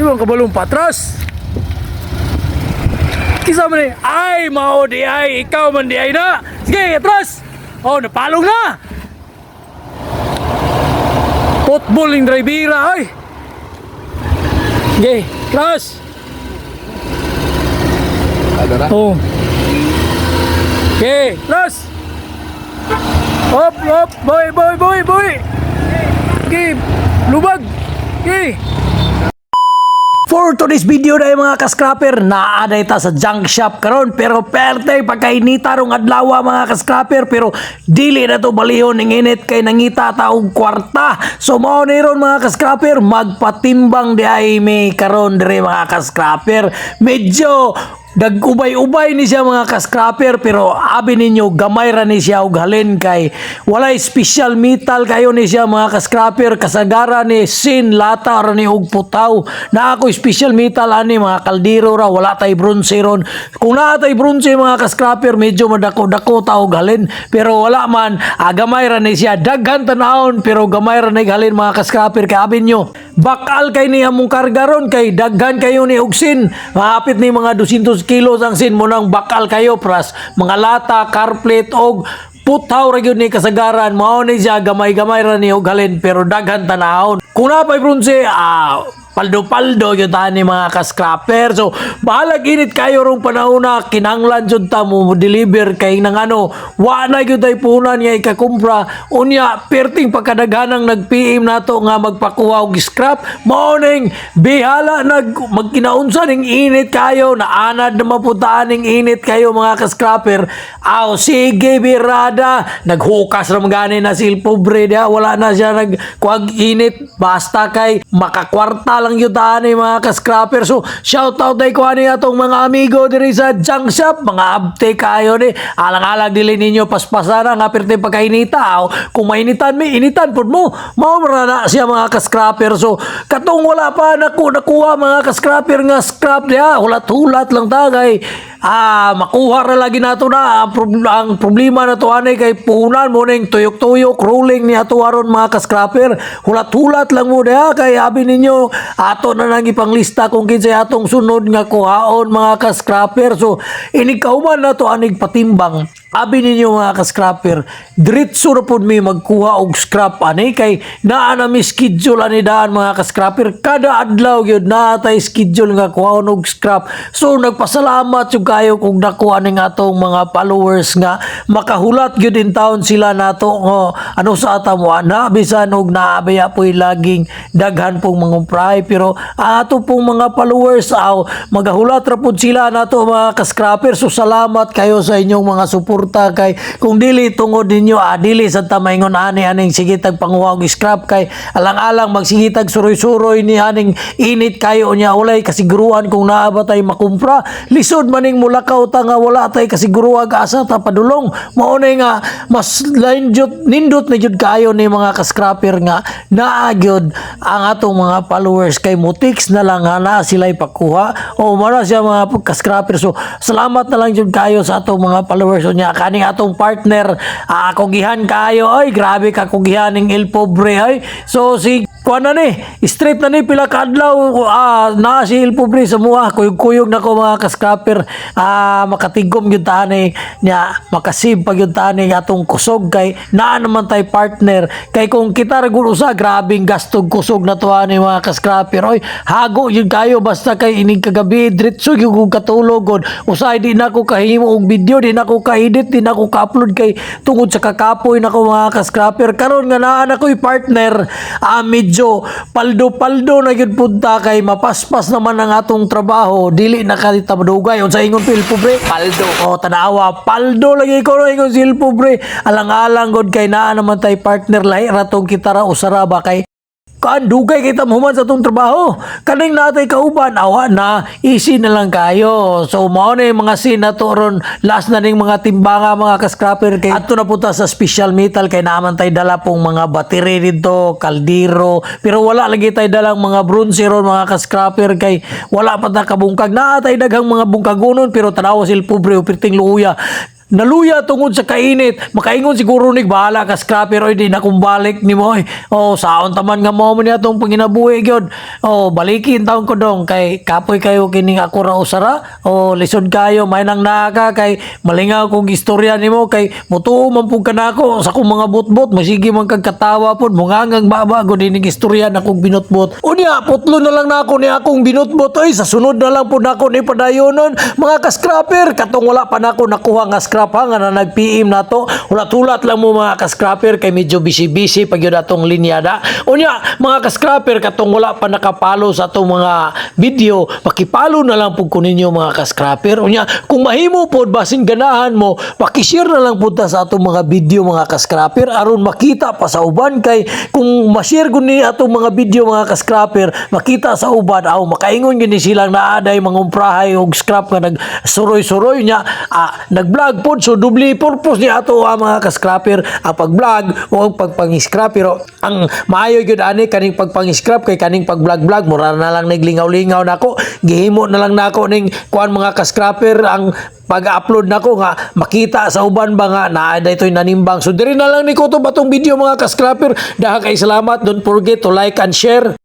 Ibang kabalong patras. Kisa man eh, ay mao di ay, ikaw man di ay na. Sige, atras. Oh, napalong na. Football yung drivera, ay. Sige, atras. Oh. Okay, atras. Hop, hop, boy. Okay, lubag. Okay. For today's video na mga kascraper, naaday ta sa junk shop karon pero perte pagkainita rong adlaw mga kascraper pero dili na to balihon ning init kay nangita ta og kwarta. So mao ni ron mga kascraper magpatimbang di ay may karon dire mga kascraper. Medyo nag-ubay-ubay ni siya mga kascraper pero abi ninyo gamay ra ni siya og halin kay walay special metal kayo ni siya mga kascraper kasagara ni sin lata ra ni og putaw na ako special metal ani mga kaldero ra wala tay bronze ron kung naa tay bronze mga kascraper medyo madako-dako ta og halin pero wala man gamay ra ni siya daghan tanahon pero gamay ra ni halin mga kascraper kay abi nyo bakal kay ni among karga ron kay daghan kayo ni og sin mahapit ni mga 200 kilos ang sin mo nang bakal kayo pras mga lata, carplate og putaw ra gyud ni kasagaran mao ni siya gamay-gamay ra ni og halin pero daghan tanahon kung napay bronze paldo-paldo yung tani mga kascraper. So, bahalag init kayo rong panahon na kinanglan jud ta mo deliver kay nang ano, wa na gyud tay punan nga ikakumpra. Unya perting pagkadaghanang nag-PM nato nga magpakuha og scrap. Morning, bihala magkinaunsa ning init kayo na anad na maputaan ning init kayo mga kascraper. Aw sige birada, naghukas ra gani na silpobre dia, wala na siya nagkuag init basta kay makakwarta lang yun ni mga kascraper. So shout out day ko ani atong mga amigo diri sa junk shop mga abte kayo ni alang-alang dili ninyo paspasara nga perti pagkainita kung mainitan mi initan pud mo mao na siya mga kascraper. So katong wala pa nakuha mga kascraper nga scrap dia hulat-hulat lang tagay makuha ra lagi nato na ang problema na to anay kay puhunan mo ning tuyok-tuyok rolling ni ato aron mga kascraper hulat-hulat lang mo dia kay abi ninyo ato na nang ipanglista kung kinsay atong sunod nga kuhaon mga kascraper. So inikauman na to anig patimbang abi ninyo mga kascraper diretso ra pud mi magkuha og scrap ani kay naa na mi schedule ani daan mga kascraper kada adlaw gyud naa tay schedule nga kuhaon og scrap. So nagpasalamat jud kayo kung nakuha ning atong mga followers nga makahulat gyud in town sila nato ano sa atamo na bisan og naabaya po'y laging daghan pong mangumpray pero ato pong mga followers magahulat ra pud sila nato mga kascraper. So salamat kayo sa inyong mga suporta kay kung dili tungod ninyo dili sa tamayngon aning sige tag panguha og scrap kay alang-alang magsigitag suroy-suroy ni aning init kayo nya walay kasiguruan kung naa ba tay makumpra lisod maning mulakaw ta nga wala tay kasiguruan asa ta padulong mao nga mas nindot na jud kayo ni mga kascraper nga naa gyud ang atong mga followers kay mutiks na lang na sila ipakuha o mara siya mga kascraper. So salamat na lang jud kayo sa atong mga followers nya kaning atong partner kugihan kayo ay grabe ka kugihan ning El Pobre ay. So si kuan na ni straight na ni pila ka adlaw na si El Pobre sa mua kuyog-kuyog na ko mga kascraper makatigom gyud tani nya makasib pag gyud tani atong kusog kay naa naman tay partner kay kung kita ra gud usa grabing gastog kusog na to ani mga kascraper oy hago yun kayo basta kay ining kagabi diretso gyud ko katulog gud usay di na ko kahimo og video di na ko ka-edit di na ko ka-upload kay tungod sa kakapoy na ko mga kascraper karon nga naa na ko'y partner medyo paldo-paldo na gyud punta kay mapaspas naman ang atong trabaho dili na kalita madugay unsa ingon El Pobre paldo tanawa paldo lagi ko ingon si El Pobre alang-alang gud kay naa naman tay partner lahi ratong kita ra usara ba kay dugay kita mahuman sa itong trabaho kaning natay kauban awa na easy na lang kayo. So mao na yung mga scene na to ron last na ning mga timbanga mga kascraper kay ato na punta sa special metal kay naman tay dala pong mga battery dito kaldero pero wala lagi tay dalang mga bronze ron mga kascraper kay wala pa ta kabungkag na tay daghang mga bungkagonon pero tanaw sil pobre perting luya naluya tungod sa kainit. Makaingon siguro ni bahala ka scrapper oy di na kumbalik ni mo. Oh, saon taman nga mo niya tong panginabuhi gyud. Oh, balikin taon ko dong kay kapoy kayo kining ako ra usara. Oh, lisod kayo may nang naka kay malingaw kong istorya nimo kay mutuo man pud kanako sa akong mga butbot masige man kag katawa pud mungangang baba gud ining istorya na kong binutbot. Unya putlo na lang nako ni akong binutbot oy sa sunod na lang pud nako ni padayonon mga ka-scrapper katong wala pa nako nakuha nga scrap ha nga na nag-PM nato. Ulat-ulat lang mo mga ka-scrapper kay medyo busy-busy pag yun atong linyada. Unya mga ka-scrapper katong wala pa nakapalo sa atong mga video, pakipalo na lang pud kuninyo mga ka-scrapper. Unya kung mahimo pod basin ganahan mo, paki-share na lang pud ta sa atong mga video mga ka-scrapper aron makita pa sa uban kay kung ma-share gud ni atong mga video mga ka-scrapper, makita sa uban aw makaingon gyud ni silang naaday mangumprahay og scrap nga nagsuroy-suroy nya nag-vlog pod so dubli purpose ni ato mga ka-scrapper ang pag-vlog o pagpang-scrap pero ang maayo gyud ani kaning pagpang-scrap kay kaning pag-vlog-vlog mura na lang naglingaw-lingaw nako gihimo na lang nako ning kuan mga ka-scrapper ang pag-upload nako nga makita sa uban ba nga naa daytoy nanimbang so diri na lang ni kutob atong video mga ka-scrapper. Daha kay salamat, don't forget to like and share.